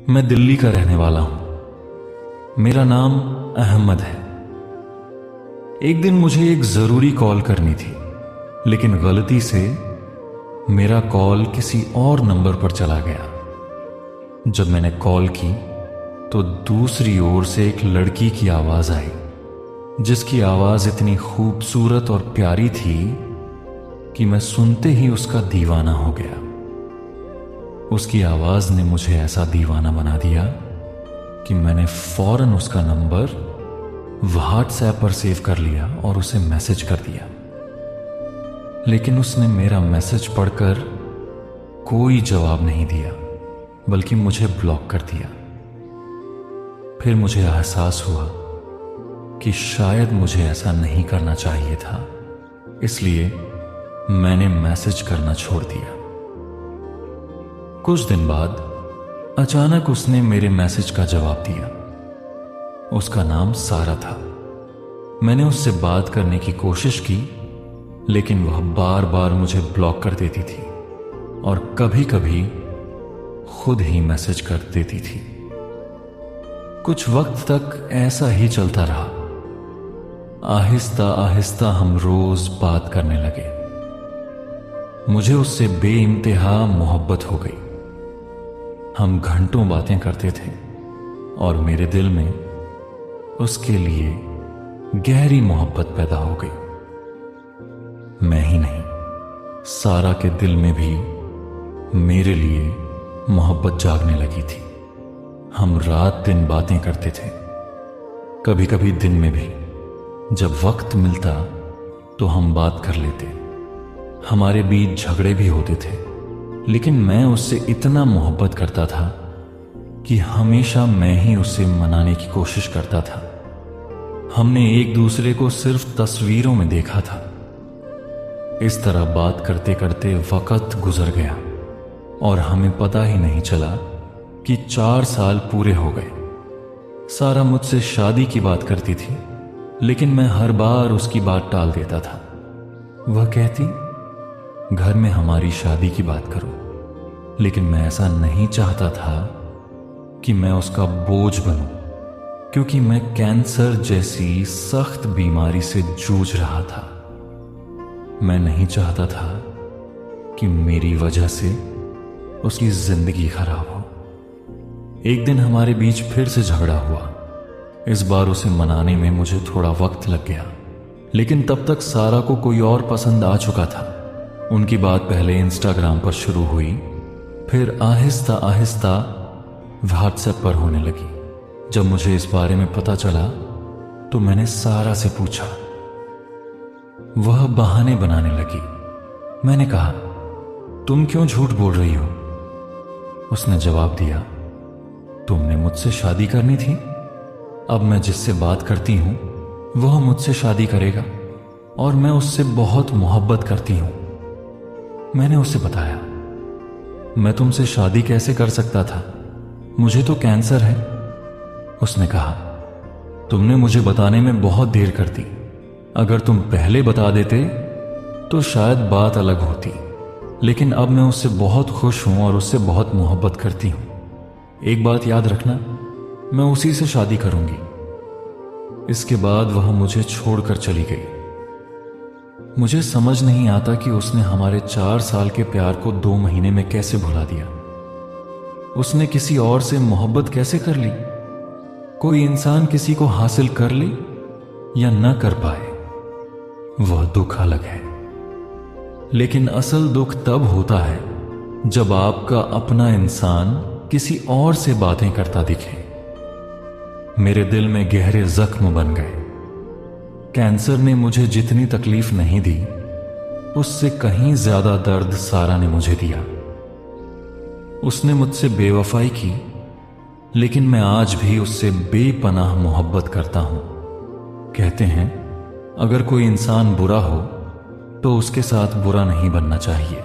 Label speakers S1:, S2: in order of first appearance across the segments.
S1: मैं दिल्ली का रहने वाला हूं। मेरा नाम अहमद है। एक दिन मुझे एक जरूरी कॉल करनी थी, लेकिन गलती से मेरा कॉल किसी और नंबर पर चला गया। जब मैंने कॉल की तो दूसरी ओर से एक लड़की की आवाज आई, जिसकी आवाज इतनी खूबसूरत और प्यारी थी कि मैं सुनते ही उसका दीवाना हो गया। उसकी आवाज ने मुझे ऐसा दीवाना बना दिया कि मैंने फौरन उसका नंबर व्हाट्सएप पर सेव कर लिया और उसे मैसेज कर दिया। लेकिन उसने मेरा मैसेज पढ़कर कोई जवाब नहीं दिया, बल्कि मुझे ब्लॉक कर दिया। फिर मुझे एहसास हुआ कि शायद मुझे ऐसा नहीं करना चाहिए था, इसलिए मैंने मैसेज करना छोड़ दिया। कुछ दिन बाद अचानक उसने मेरे मैसेज का जवाब दिया। उसका नाम सारा था। मैंने उससे बात करने की कोशिश की, लेकिन वह बार बार मुझे ब्लॉक कर देती थी और कभी कभी खुद ही मैसेज कर देती थी। कुछ वक्त तक ऐसा ही चलता रहा। आहिस्ता आहिस्ता हम रोज बात करने लगे। मुझे उससे बेइंतहा मोहब्बत हो गई। हम घंटों बातें करते थे और मेरे दिल में उसके लिए गहरी मोहब्बत पैदा हो गई। मैं ही नहीं, सारा के दिल में भी मेरे लिए मोहब्बत जागने लगी थी। हम रात दिन बातें करते थे, कभी कभी दिन में भी। जब वक्त मिलता तो हम बात कर लेते। हमारे बीच झगड़े भी होते थे, लेकिन मैं उससे इतना मोहब्बत करता था कि हमेशा मैं ही उसे मनाने की कोशिश करता था। हमने एक दूसरे को सिर्फ तस्वीरों में देखा था। इस तरह बात करते करते वक्त गुजर गया और हमें पता ही नहीं चला कि 4 साल पूरे हो गए। सारा मुझसे शादी की बात करती थी, लेकिन मैं हर बार उसकी बात टाल देता था। वह कहती, घर में हमारी शादी की बात करो, लेकिन मैं ऐसा नहीं चाहता था कि मैं उसका बोझ बनूं, क्योंकि मैं कैंसर जैसी सख्त बीमारी से जूझ रहा था। मैं नहीं चाहता था कि मेरी वजह से उसकी जिंदगी खराब हो। एक दिन हमारे बीच फिर से झगड़ा हुआ। इस बार उसे मनाने में मुझे थोड़ा वक्त लग गया, लेकिन तब तक सारा को कोई और पसंद आ चुका था। उनकी बात पहले इंस्टाग्राम पर शुरू हुई, फिर आहिस्ता आहिस्ता व्हाट्सएप पर होने लगी। जब मुझे इस बारे में पता चला तो मैंने सारा से पूछा। वह बहाने बनाने लगी। मैंने कहा, तुम क्यों झूठ बोल रही हो? उसने जवाब दिया, तुमने मुझसे शादी करनी थी। अब मैं जिससे बात करती हूं वह मुझसे शादी करेगा और मैं उससे बहुत मोहब्बत करती हूं। मैंने उसे बताया, मैं तुमसे शादी कैसे कर सकता था? मुझे तो कैंसर है। उसने कहा, तुमने मुझे बताने में बहुत देर कर दी। अगर तुम पहले बता देते तो शायद बात अलग होती, लेकिन अब मैं उससे बहुत खुश हूं और उससे बहुत मोहब्बत करती हूं। एक बात याद रखना, मैं उसी से शादी करूंगी। इसके बाद वह मुझे छोड़कर चली गई। मुझे समझ नहीं आता कि उसने हमारे 4 साल के प्यार को 2 महीने में कैसे भुला दिया। उसने किसी और से मोहब्बत कैसे कर ली? कोई इंसान किसी को हासिल कर ले या न कर पाए, वह दुख अलग है, लेकिन असल दुख तब होता है जब आपका अपना इंसान किसी और से बातें करता दिखे। मेरे दिल में गहरे जख्म बन गए। कैंसर ने मुझे जितनी तकलीफ नहीं दी, उससे कहीं ज्यादा दर्द सारा ने मुझे दिया। उसने मुझसे बेवफाई की, लेकिन मैं आज भी उससे बेपनाह मोहब्बत करता हूं। कहते हैं, अगर कोई इंसान बुरा हो तो उसके साथ बुरा नहीं बनना चाहिए।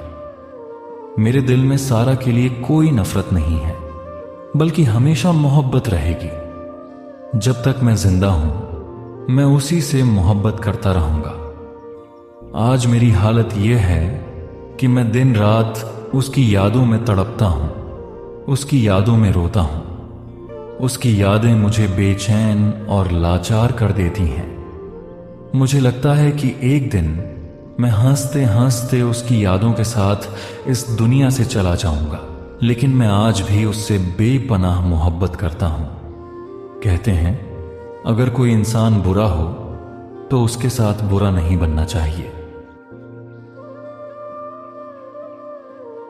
S1: मेरे दिल में सारा के लिए कोई नफरत नहीं है, बल्कि हमेशा मोहब्बत रहेगी। जब तक मैं जिंदा हूं मैं उसी से मोहब्बत करता रहूंगा। आज मेरी हालत यह है कि मैं दिन रात उसकी यादों में तड़पता हूं, उसकी यादों में रोता हूं। उसकी यादें मुझे बेचैन और लाचार कर देती हैं। मुझे लगता है कि एक दिन मैं हंसते हंसते उसकी यादों के साथ इस दुनिया से चला जाऊंगा, लेकिन मैं आज भी उससे बेपनाह मोहब्बत करता हूं। कहते हैं अगर कोई इंसान बुरा हो तो उसके साथ बुरा नहीं बनना चाहिए।